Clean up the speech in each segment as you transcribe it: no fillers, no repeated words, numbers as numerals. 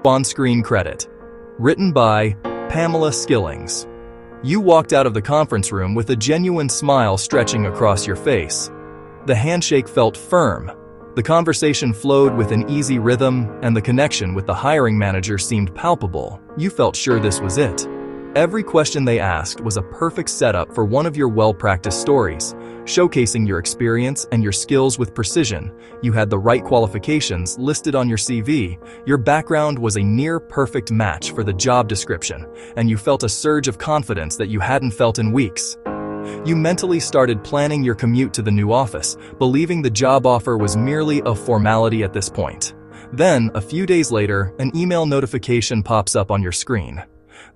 On-screen credit. Written by Pamela Skillings. You walked out of the conference room with a genuine smile stretching across your face. The handshake felt firm. The conversation flowed with an easy rhythm, and the connection with the hiring manager seemed palpable. You felt sure this was it. Every question they asked was a perfect setup for one of your well-practiced stories, showcasing your experience and your skills with precision. You had the right qualifications listed on your CV, your background was a near-perfect match for the job description, and you felt a surge of confidence that you hadn't felt in weeks. You mentally started planning your commute to the new office, believing the job offer was merely a formality at this point. Then, a few days later, an email notification pops up on your screen.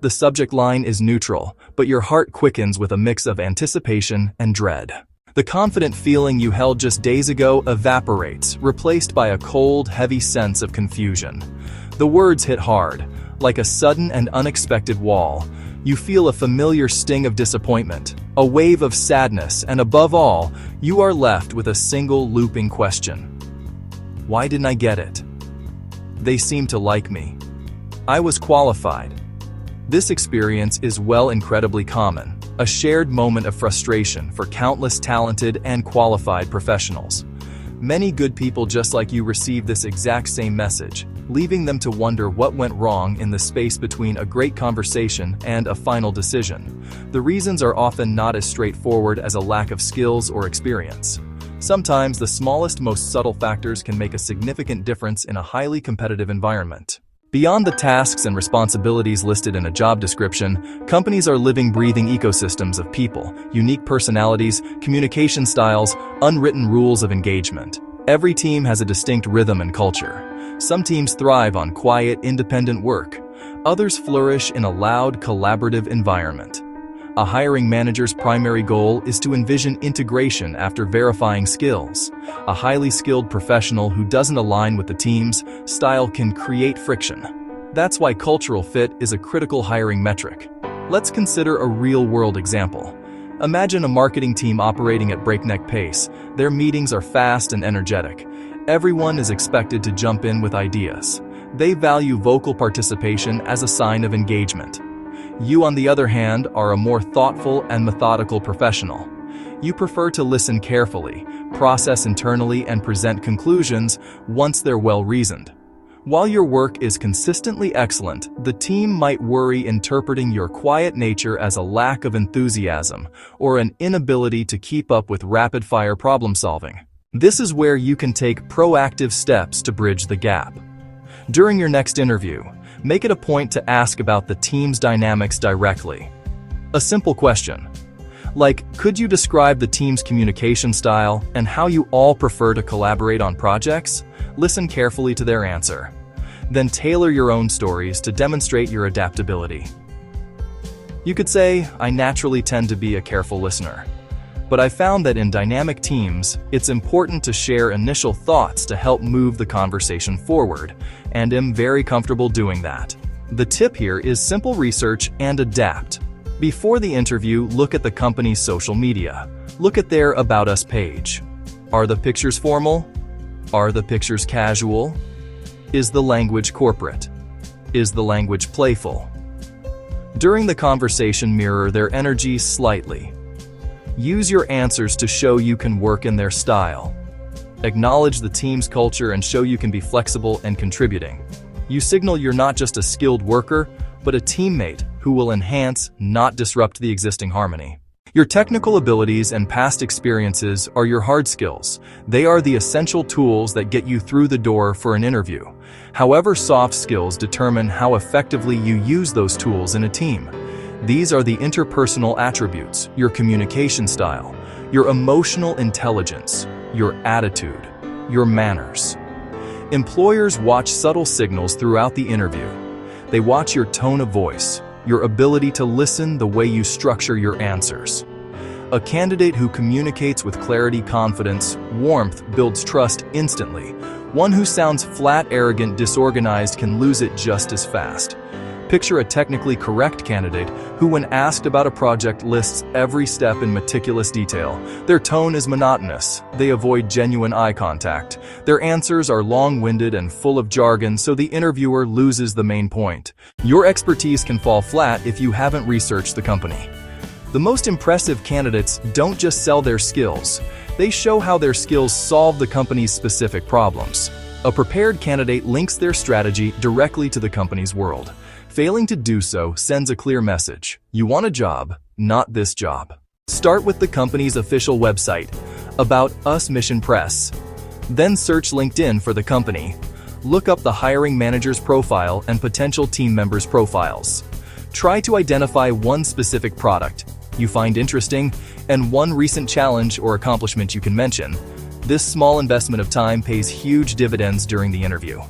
The subject line is neutral, but your heart quickens with a mix of anticipation and dread. The confident feeling you held just days ago evaporates, replaced by a cold, heavy sense of confusion. The words hit hard, like a sudden and unexpected wall. You feel a familiar sting of disappointment, a wave of sadness, and above all, you are left with a single looping question. Why didn't I get it? They seem to like me. I was qualified. This experience is incredibly common, a shared moment of frustration for countless talented and qualified professionals. Many good people just like you receive this exact same message, leaving them to wonder what went wrong in the space between a great conversation and a final decision. The reasons are often not as straightforward as a lack of skills or experience. Sometimes the smallest, most subtle factors can make a significant difference in a highly competitive environment. Beyond the tasks and responsibilities listed in a job description, companies are living, breathing ecosystems of people, unique personalities, communication styles, unwritten rules of engagement. Every team has a distinct rhythm and culture. Some teams thrive on quiet, independent work. Others flourish in a loud, collaborative environment. A hiring manager's primary goal is to envision integration after verifying skills. A highly skilled professional who doesn't align with the team's style can create friction. That's why cultural fit is a critical hiring metric. Let's consider a real-world example. Imagine a marketing team operating at breakneck pace. Their meetings are fast and energetic. Everyone is expected to jump in with ideas. They value vocal participation as a sign of engagement. You, on the other hand, are a more thoughtful and methodical professional. You prefer to listen carefully, process internally, and present conclusions once they're well-reasoned. While your work is consistently excellent, the team might worry interpreting your quiet nature as a lack of enthusiasm or an inability to keep up with rapid-fire problem-solving. This is where you can take proactive steps to bridge the gap. During your next interview, make it a point to ask about the team's dynamics directly. A simple question, like, could you describe the team's communication style and how you all prefer to collaborate on projects? Listen carefully to their answer. Then tailor your own stories to demonstrate your adaptability. You could say, I naturally tend to be a careful listener. But I found that in dynamic teams, it's important to share initial thoughts to help move the conversation forward, and am very comfortable doing that. The tip here is simple research and adapt. Before the interview, look at the company's social media. Look at their About Us page. Are the pictures formal? Are the pictures casual? Is the language corporate? Is the language playful? During the conversation, mirror their energy slightly. Use your answers to show you can work in their style. Acknowledge the team's culture and show you can be flexible and contributing. You signal you're not just a skilled worker, but a teammate who will enhance, not disrupt the existing harmony. Your technical abilities and past experiences are your hard skills. They are the essential tools that get you through the door for an interview. However, soft skills determine how effectively you use those tools in a team. These are the interpersonal attributes, your communication style, your emotional intelligence, your attitude, your manners. Employers watch subtle signals throughout the interview. They watch your tone of voice, your ability to listen, the way you structure your answers. A candidate who communicates with clarity, confidence, warmth builds trust instantly. One who sounds flat, arrogant, disorganized can lose it just as fast. Picture a technically correct candidate who, when asked about a project, lists every step in meticulous detail. Their tone is monotonous. They avoid genuine eye contact. Their answers are long-winded and full of jargon, so the interviewer loses the main point. Your expertise can fall flat if you haven't researched the company. The most impressive candidates don't just sell their skills. They show how their skills solve the company's specific problems. A prepared candidate links their strategy directly to the company's world. Failing to do so sends a clear message. You want a job, not this job. Start with the company's official website, About Us Mission Press. Then search LinkedIn for the company. Look up the hiring manager's profile and potential team members' profiles. Try to identify one specific product you find interesting and one recent challenge or accomplishment you can mention. This small investment of time pays huge dividends during the interview.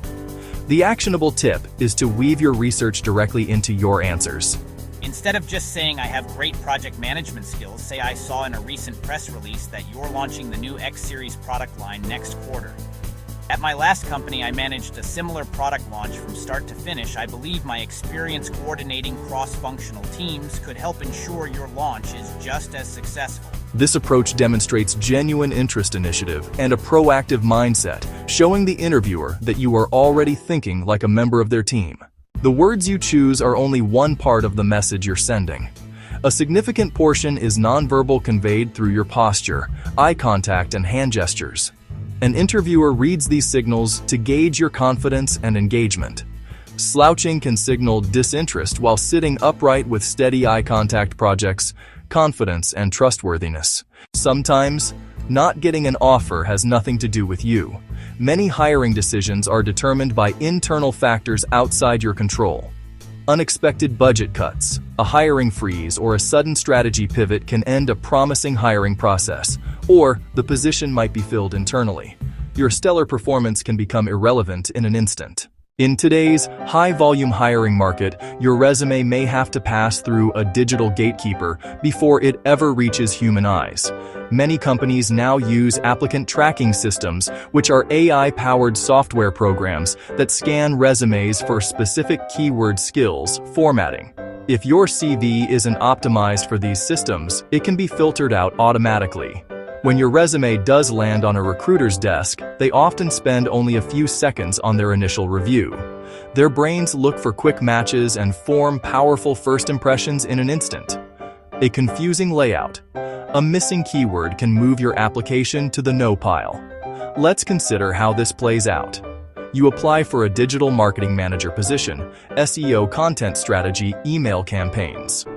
The actionable tip is to weave your research directly into your answers. Instead of just saying I have great project management skills, say I saw in a recent press release that you're launching the new X Series product line next quarter. At my last company, I managed a similar product launch from start to finish. I believe my experience coordinating cross-functional teams could help ensure your launch is just as successful. This approach demonstrates genuine interest, initiative, and a proactive mindset, showing the interviewer that you are already thinking like a member of their team. The words you choose are only one part of the message you're sending. A significant portion is nonverbal, conveyed through your posture, eye contact, and hand gestures. An interviewer reads these signals to gauge your confidence and engagement. Slouching can signal disinterest, while sitting upright with steady eye contact projects confidence and trustworthiness. Sometimes, not getting an offer has nothing to do with you. Many hiring decisions are determined by internal factors outside your control. Unexpected budget cuts, a hiring freeze, or a sudden strategy pivot can end a promising hiring process, or the position might be filled internally. Your stellar performance can become irrelevant in an instant. In today's high-volume hiring market, your resume may have to pass through a digital gatekeeper before it ever reaches human eyes. Many companies now use applicant tracking systems, which are AI-powered software programs that scan resumes for specific keyword skills formatting. If your CV isn't optimized for these systems, it can be filtered out automatically. When your resume does land on a recruiter's desk, they often spend only a few seconds on their initial review. Their brains look for quick matches and form powerful first impressions in an instant. A confusing layout, a missing keyword can move your application to the no pile. Let's consider how this plays out. You apply for a digital marketing manager position, SEO, content strategy, email campaigns.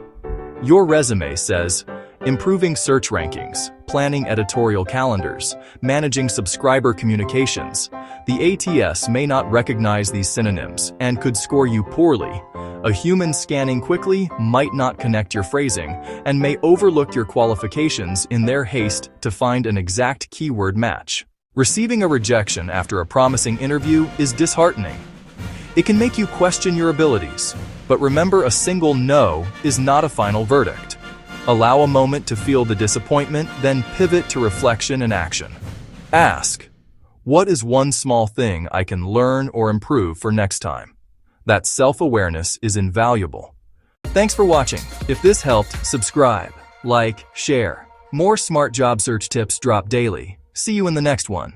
Your resume says, improving search rankings, planning editorial calendars, managing subscriber communications. The ATS may not recognize these synonyms and could score you poorly. A human scanning quickly might not connect your phrasing and may overlook your qualifications in their haste to find an exact keyword match. Receiving a rejection after a promising interview is disheartening. It can make you question your abilities, but remember, a single no is not a final verdict. Allow a moment to feel the disappointment, then pivot to reflection and action. Ask, what is one small thing I can learn or improve for next time? That self-awareness is invaluable. Thanks for watching. If this helped, subscribe, like, share. More smart job search tips drop daily. See you in the next one.